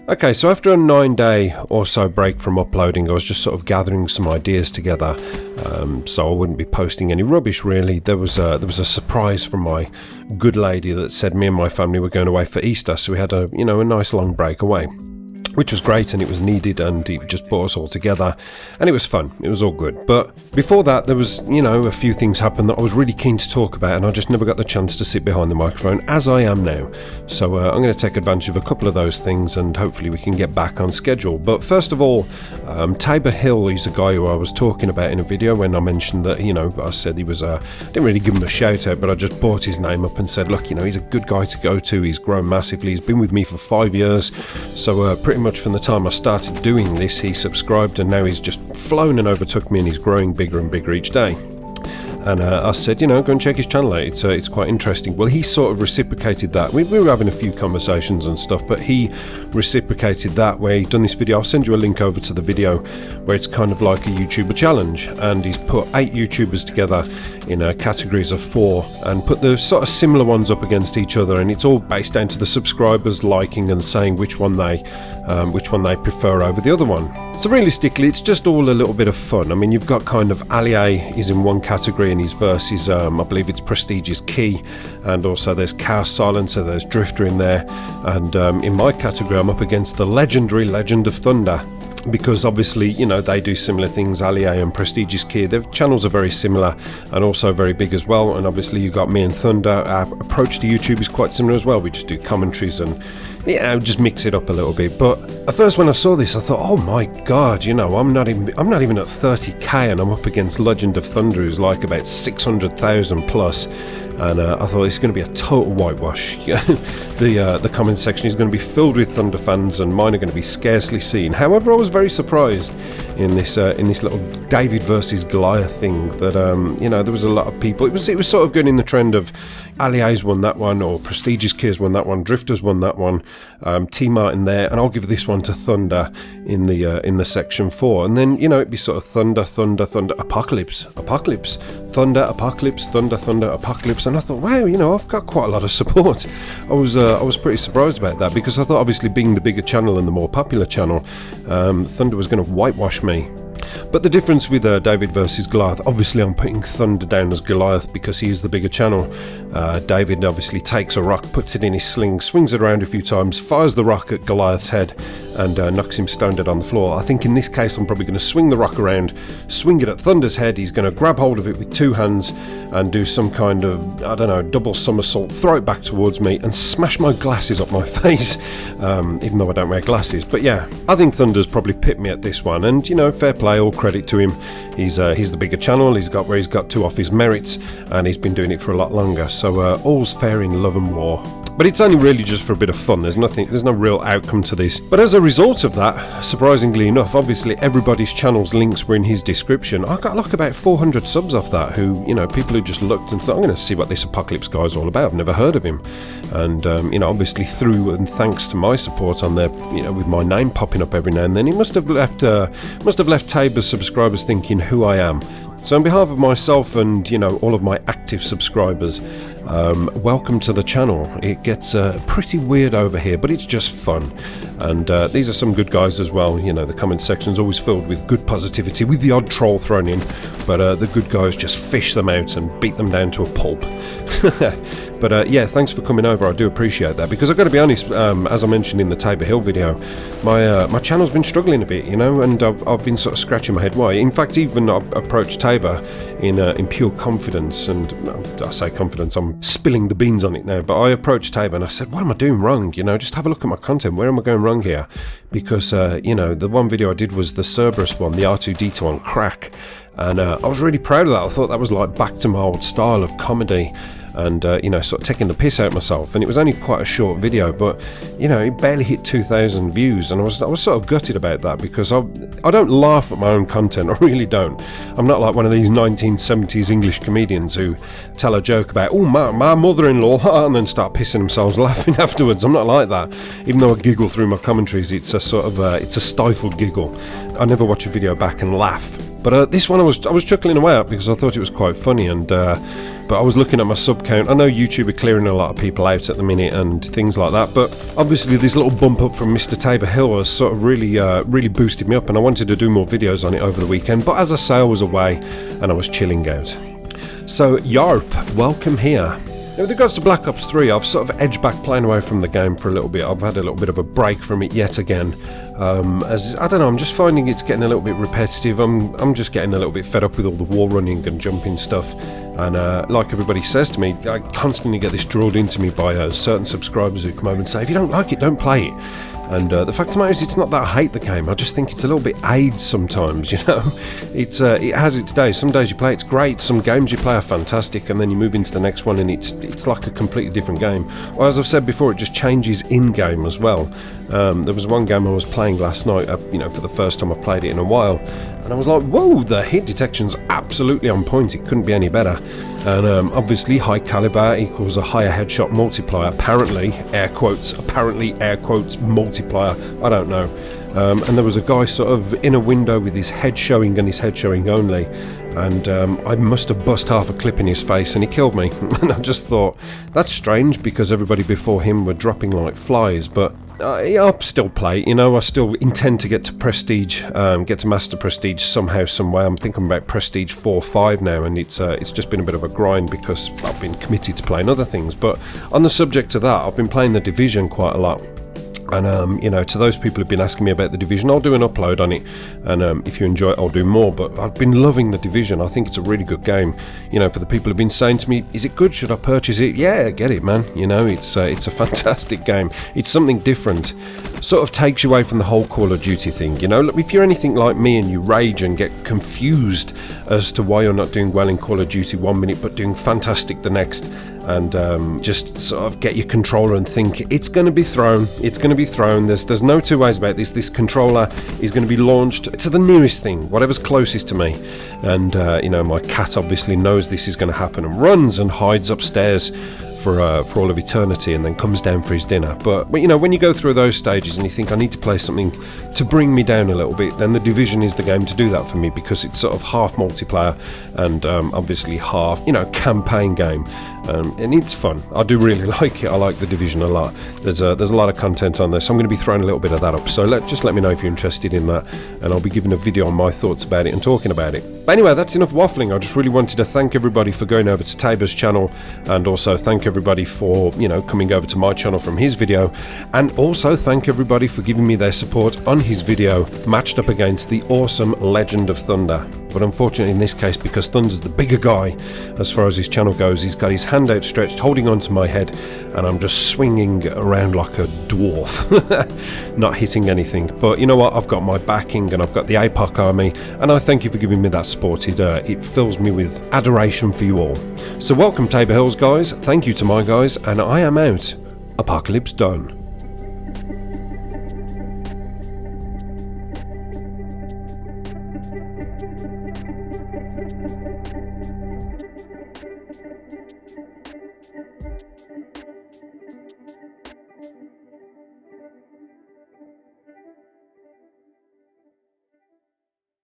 Okay, so after a 9-day or so break from uploading, I was just sort of gathering some ideas together, so I wouldn't be posting any rubbish really. There was a surprise from my good lady that said me and my family were going away for Easter, so we had a nice long break away, which was great and it was needed, and it just brought us all together and it was fun. It was all good. But before that, there was a few things happened that I was really keen to talk about, and I just never got the chance to sit behind the microphone as I am now. So I'm going to take advantage of a couple of those things and hopefully we can get back on schedule. But first of all, Tabor Hill, he's a guy who I was talking about in a video when I mentioned that, I said he was, didn't really give him a shout out, but I just brought his name up and said, look, he's a good guy to go to. He's grown massively. He's been with me for 5 years. So pretty much from the time I started doing this, he subscribed, and now he's just flown and overtook me, and he's growing bigger and bigger each day. And I said, go and check his channel out. It's quite interesting. Well, he sort of reciprocated that. We were having a few conversations and stuff, but he reciprocated that where he'd done this video. I'll send you a link over to the video where it's kind of like a YouTuber challenge, and he's put 8 YouTubers together in categories of 4 and put the sort of similar ones up against each other, and it's all based down to the subscribers liking and saying which one they prefer over the other one. So realistically, it's just all a little bit of fun. I mean, you've got kind of Ali A is in one category, and his verse is, I believe it's Prestigious Key, and also there's Chaos Silencer, there's Drifter in there, and in my category I'm up against the legendary Legend of Thunder, because obviously, they do similar things, Ali A and Prestigious Key. Their channels are very similar and also very big as well, and obviously you got me and Thunder. Our approach to YouTube is quite similar as well. We just do commentaries and just mix it up a little bit. But at first when I saw this, I thought, oh my god, I'm not even at 30k and I'm up against Legend of Thunder, who's like about 600,000 plus. And I thought it's going to be a total whitewash. The comment section is going to be filled with Thunder fans, and mine are going to be scarcely seen. However, I was very surprised in this little David versus Goliath thing that there was a lot of people. It was sort of going in the trend of Ali A's won that one, or Prestigious Key's won that one, Drifter's won that one, T Martin there, and I'll give this one to Thunder in the section 4. And then it'd be sort of Thunder, Apocalypse, Thunder, Apocalypse, Thunder, Apocalypse, and I thought, wow, I've got quite a lot of support. I was pretty surprised about that, because I thought obviously being the bigger channel and the more popular channel, Thunder was going to whitewash me. But the difference with David versus Goliath, obviously I'm putting Thunder down as Goliath because he is the bigger channel. David obviously takes a rock, puts it in his sling, swings it around a few times, fires the rock at Goliath's head, and knocks him stone dead on the floor. I think in this case I'm probably going to swing the rock around, swing it at Thunder's head. He's going to grab hold of it with 2 hands and do some kind of, double somersault, throw it back towards me and smash my glasses up my face, even though I don't wear glasses. But yeah, I think Thunder's probably pipped me at this one, and fair play, all credit to him. He's the bigger channel, he's got where he's got to off his merits, and he's been doing it for a lot longer, so all's fair in love and war. But it's only really just for a bit of fun. There's no real outcome to this. But as a result of that, surprisingly enough, obviously everybody's channel's links were in his description. I got like about 400 subs off that, who, people who just looked and thought, I'm going to see what this Apocalypse guy's all about. I've never heard of him. And, obviously through and thanks to my support on there, with my name popping up every now and then, it must have left Tabor's subscribers thinking who I am. So on behalf of myself and, all of my active subscribers, welcome to the channel. It gets pretty weird over here, but it's just fun. And these are some good guys as well. The comment section's always filled with good positivity, with the odd troll thrown in, but the good guys just fish them out and beat them down to a pulp. But yeah, thanks for coming over. I do appreciate that, because I've got to be honest, as I mentioned in the Tabor Hill video, my channel's been struggling a bit, and I've been sort of scratching my head why. In fact, even I've approached Tabor in pure confidence, and I say confidence, I'm spilling the beans on it now, but I approached Tabor and I said, what am I doing wrong? Just have a look at my content. Where am I going wrong here? Because the one video I did was the Cerberus one, the R2D2 on crack, and I was really proud of that. I thought that was like back to my old style of comedy, and sort of taking the piss out of myself. And it was only quite a short video, but it barely hit 2,000 views, and I was sort of gutted about that, because I don't laugh at my own content. I really don't. I'm not like one of these 1970s English comedians who tell a joke about, oh, my mother-in-law, and then start pissing themselves laughing afterwards. I'm not like that. Even though I giggle through my commentaries, it's a sort of it's a stifled giggle. I never watch a video back and laugh. But this one I was chuckling away at, because I thought it was quite funny, and but I was looking at my sub count. I know YouTube are clearing a lot of people out at the minute and things like that, but obviously this little bump up from Mr. Tabor Hill has sort of really boosted me up, and I wanted to do more videos on it over the weekend, but as I say, I was away and I was chilling out. So Yarp, welcome here. Now, with regards to Black Ops 3, I've sort of edged back playing away from the game for a little bit. I've had a little bit of a break from it yet again. As I don't know, I'm just finding it's getting a little bit repetitive. I'm just getting a little bit fed up with all the wall running and jumping stuff. And like everybody says to me, I constantly get this drilled into me by certain subscribers who come over and say, if you don't like it, don't play it. And the fact of the matter is, it's not that I hate the game, I just think it's a little bit AIDS sometimes, you know. It has its days. Some days you play it's great, some games you play are fantastic, and then you move into the next one and it's like a completely different game. Well, as I've said before, it just changes in-game as well. There was one game I was playing last night, you know, for the first time I played it in a while, and I was like, whoa, the hit detection's absolutely on point, it couldn't be any better. And obviously high caliber equals a higher headshot multiplier, apparently, air quotes, multiplier, I don't know. And there was a guy sort of in a window with his head showing and his head showing only, and I must have bust half a clip in his face and he killed me. And I just thought, that's strange, because everybody before him were dropping like flies, but I'll still play, you know. I still intend to get to Prestige, get to Master Prestige somehow, some way. I'm thinking about Prestige 4-5 now, and it's just been a bit of a grind because I've been committed to playing other things. But on the subject of that, I've been playing The Division quite a lot. And you know, to those people who've been asking me about The Division, I'll do an upload on it, and if you enjoy it, I'll do more. But I've been loving The Division. I think it's a really good game. You know, for the people who've been saying to me, is it good, should I purchase it? Yeah, get it, man. You know, it's a fantastic game. It's something different. Sort of takes you away from the whole Call of Duty thing, you know. If you're anything like me and you rage and get confused as to why you're not doing well in Call of Duty 1 minute but doing fantastic the next, and just sort of get your controller and think it's going to be thrown, there's no two ways about this controller is going to be launched to the nearest thing, whatever's closest to me. And you know, my cat obviously knows this is going to happen and runs and hides upstairs for all of eternity, and then comes down for his dinner. But you know, when you go through those stages and you think I need to play something to bring me down a little bit, then The Division is the game to do that for me, because it's sort of half multiplayer and obviously half, you know, campaign game. And it's fun. I do really like it. I like The Division a lot. There's a lot of content on there, so I'm going to be throwing a little bit of that up. So just let me know if you're interested in that, and I'll be giving a video on my thoughts about it and talking about it. But anyway, that's enough waffling. I just really wanted to thank everybody for going over to Tabor's channel, and also thank everybody for, you know, coming over to my channel from his video, and also thank everybody for giving me their support on his video matched up against the awesome Legend of Thunder. But unfortunately in this case, because Thunder's the bigger guy as far as his channel goes, he's got his hand outstretched holding onto my head, and I'm just swinging around like a dwarf, not hitting anything. But you know what, I've got my backing and I've got the Ap0col army, and I thank you for giving me that support. It fills me with adoration for you all. So welcome Tabor Hills guys, thank you to my guys, and I am out. Apocalypse done.